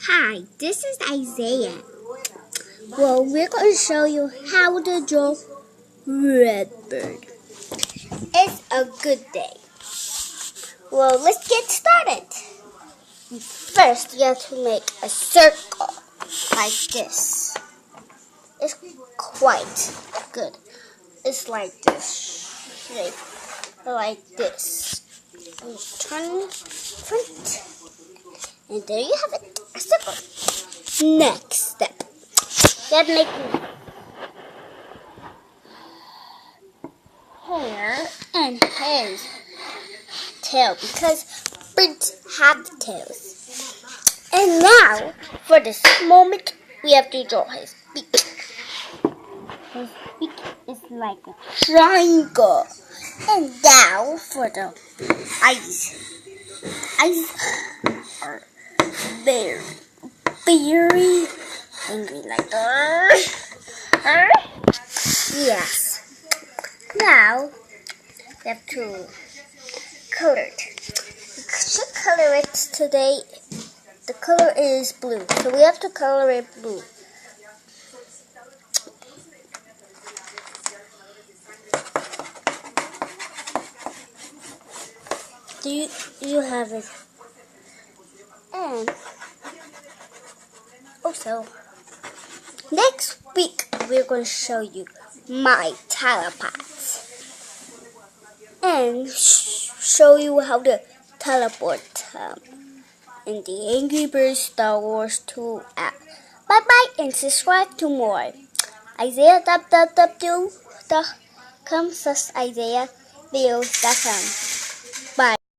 Hi, this is Isaiah. Well, we're going to show you how to draw Redbird. It's a good day. Well, let's get started. First, you have to make a circle like this. It's quite good. It's like this shape, like this. You turn front, and there you have it, a circle. Next step. You have to make hair and his tail because birds have tails. And now, for this moment, we have to draw his beak. His beak is like a triangle. And now for the eyes. Eyes are very, very angry like yes. Now, we have to color it. We should color it today. The color is blue, so we have to color it blue. Do you have it? And also, next week we're going to show you my telepaths and show you how to teleport in the Angry Birds Star Wars 2 app. Bye bye and subscribe to more. IsaiahWww.com/IsaiahVideos.com